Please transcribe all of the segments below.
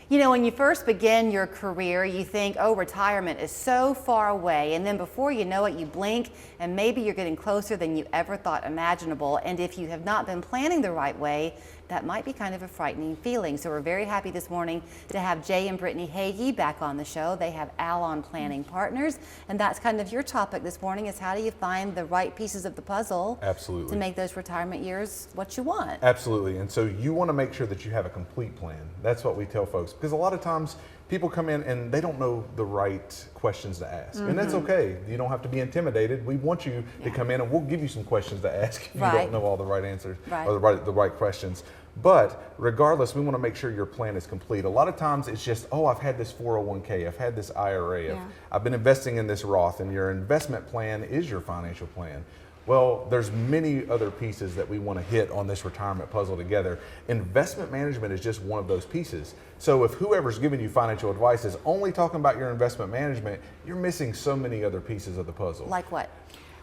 You know, when you first begin your career, you think, oh, retirement is so far away. And then before you know it, you blink and maybe you're getting closer than you ever thought imaginable. And if you have not been planning the right way, that might be kind of a frightening feeling. So we're very happy this morning to have Jay and Brittany Hagee back on the show. They have Alon Planning Partners, and that's kind of your topic this morning, is how do you find the right pieces of the puzzle Absolutely. to make those retirement years what you want? Absolutely. And so you want to make sure that you have a complete plan. That's what we tell folks, because a lot of times people come in and they don't know the right questions to ask. And that's okay. You don't have to be intimidated. We want you to come in and we'll give you some questions to ask if you don't know all the right answers or the right questions. But regardless, we want to make sure your plan is complete. A lot of times it's just, oh, I've had this 401k, I've had this IRA, I've been investing in this Roth, and your investment plan is your financial plan. Well, there's many other pieces that we want to hit on this retirement puzzle together. Investment management is just one of those pieces. So if whoever's giving you financial advice is only talking about your investment management, you're missing so many other pieces of the puzzle. Like what?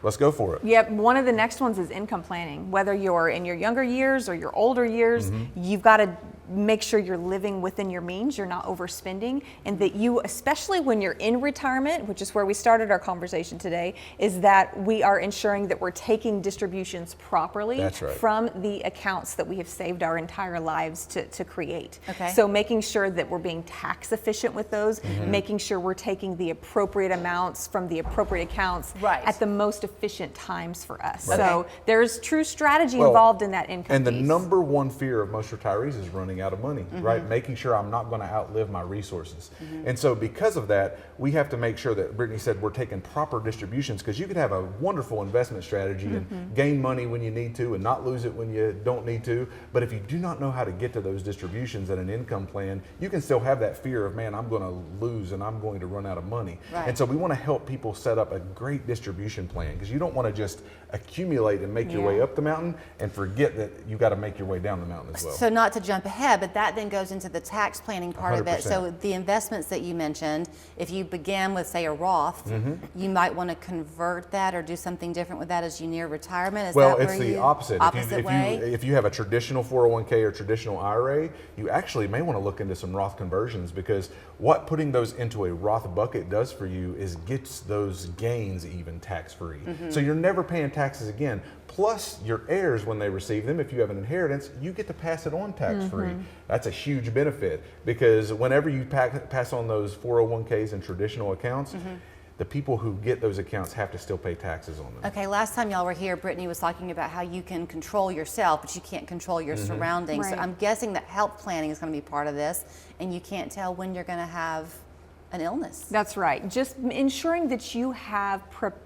Let's go for it. Yep, one of the next ones is income planning. Whether you're in your younger years or your older years, you've got to make sure you're living within your means, you're not overspending, and that you, especially when you're in retirement, which is where we started our conversation today, is that we are ensuring that we're taking distributions properly from the accounts that we have saved our entire lives to create. Okay. So making sure that we're being tax efficient with those, making sure we're taking the appropriate amounts from the appropriate accounts at the most efficient times for us. So there's true strategy involved in that income And the piece. number one fear of most retirees is running out of money, right? Making sure I'm not going to outlive my resources. And so because of that, we have to make sure that Brittany said we're taking proper distributions, because you could have a wonderful investment strategy and gain money when you need to and not lose it when you don't need to. But if you do not know how to get to those distributions in an income plan, you can still have that fear of, man, I'm going to lose and I'm going to run out of money. And so we want to help people set up a great distribution plan, because you don't want to just accumulate and make your way up the mountain and forget that you got to make your way down the mountain as well. So not to jump ahead, but that then goes into the tax planning part of it. 100%. So the investments that you mentioned, if you began with, say, a Roth, you might want to convert that or do something different with that as you near retirement. Is Well, that it's where the you, opposite. way? If you have a traditional 401k or traditional IRA, you actually may want to look into some Roth conversions, because what putting those into a Roth bucket does for you is gets those gains even tax-free. So you're never paying taxes again. Plus, your heirs, when they receive them, if you have an inheritance, you get to pass it on tax-free. That's a huge benefit, because whenever you pass on those 401ks and traditional accounts, the people who get those accounts have to still pay taxes on them. Okay, last time y'all were here, Brittany was talking about how you can control yourself, but you can't control your surroundings. So I'm guessing that health planning is going to be part of this, and you can't tell when you're going to have an illness. That's right. Just ensuring that you have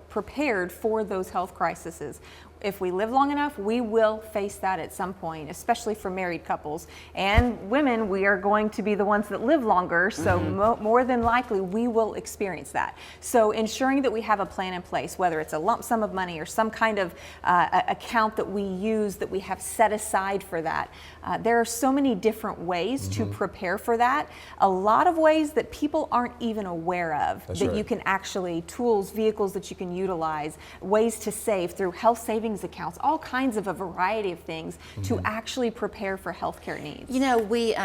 prepared for those health crises. If we live long enough, we will face that at some point, especially for married couples. And women, we are going to be the ones that live longer, so more than likely we will experience that. So ensuring that we have a plan in place, whether it's a lump sum of money or some kind of account that we use that we have set aside for that. There are so many different ways to prepare for that. A lot of ways that people aren't even aware of that you can actually, tools, vehicles that you can utilize, ways to save through health savings accounts, all kinds of a variety of things to actually prepare for healthcare needs. You know, we,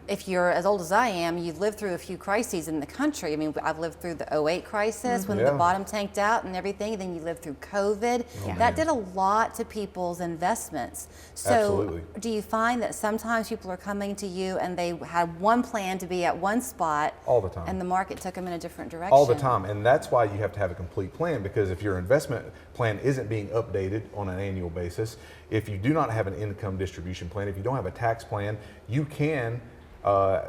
if you're as old as I am, you've lived through a few crises in the country. I mean, I've lived through the 08 crisis when the bottom tanked out and everything. Then you lived through COVID. That did a lot to people's investments. So do you find that sometimes people are coming to you and they had one plan to be at one spot all the time, and the market took them in a different direction? All the time. And that's why you have to have a complete plan, because if your investment plan isn't being updated on an annual basis, if you do not have an income distribution plan, if you don't have a tax plan, you can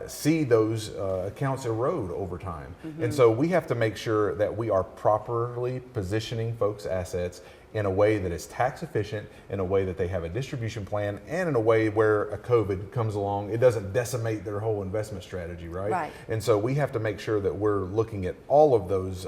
see those accounts erode over time. And so we have to make sure that we are properly positioning folks' assets in a way that is tax efficient, in a way that they have a distribution plan, and in a way where a COVID comes along, it doesn't decimate their whole investment strategy, right? And so we have to make sure that we're looking at all of those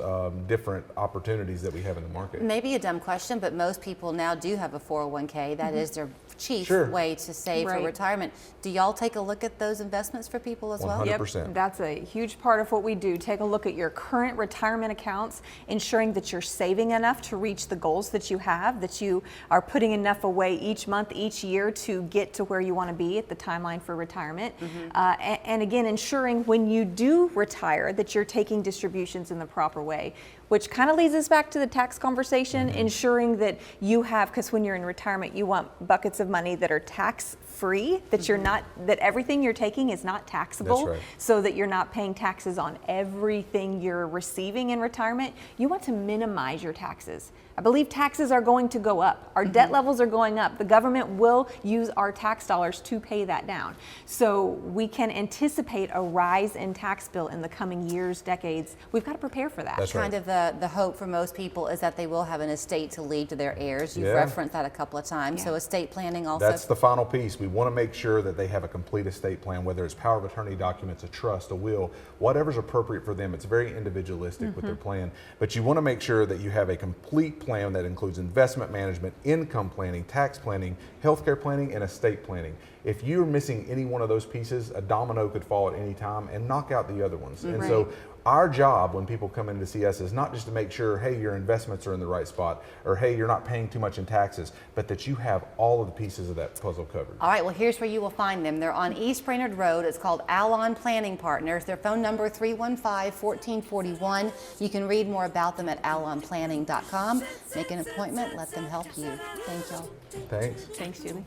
different opportunities that we have in the market. Maybe a dumb question, but most people now do have a 401k. That is their chief Sure. way to save for Right. retirement. Do y'all take a look at those investments for people as well? 100%. That's a huge part of what we do. Take a look at your current retirement accounts, ensuring that you're saving enough to reach the goals that you have, that you are putting enough away each month, each year to get to where you want to be at the timeline for retirement. And again, ensuring when you do retire that you're taking distributions in the proper way, which kind of leads us back to the tax conversation, ensuring that you have, because when you're in retirement, you want buckets of money that are tax free, that you're not, that everything you're taking is not taxable, That's right. so that you're not paying taxes on everything you're receiving in retirement. You want to minimize your taxes. I believe taxes are going to go up. Our debt levels are going up. The government will use our tax dollars to pay that down. So we can anticipate a rise in tax bill in the coming years, decades. We've got to prepare for that. That's right. Kind of the hope for most people is that they will have an estate to leave to their heirs. You've Yeah. referenced that a couple of times. Yeah. So estate planning also. That's the final piece. We want to make sure that they have a complete estate plan, whether it's power of attorney documents, a trust, a will, whatever's appropriate for them. It's very individualistic with their plan. But you want to make sure that you have a complete plan that includes investment management, income planning, tax planning, healthcare planning, and estate planning. If you're missing any one of those pieces, a domino could fall at any time and knock out the other ones. And so our job when people come in to see us is not just to make sure, hey, your investments are in the right spot, or hey, you're not paying too much in taxes, but that you have all of the pieces of that puzzle covered. All right, well, here's where you will find them. They're on East Brainerd Road. It's called Alon Planning Partners. Their phone number 315-1441. You can read more about them at alonplanning.com. Make an appointment. Let them help you. Thank y'all. Thanks. Thanks, Julie.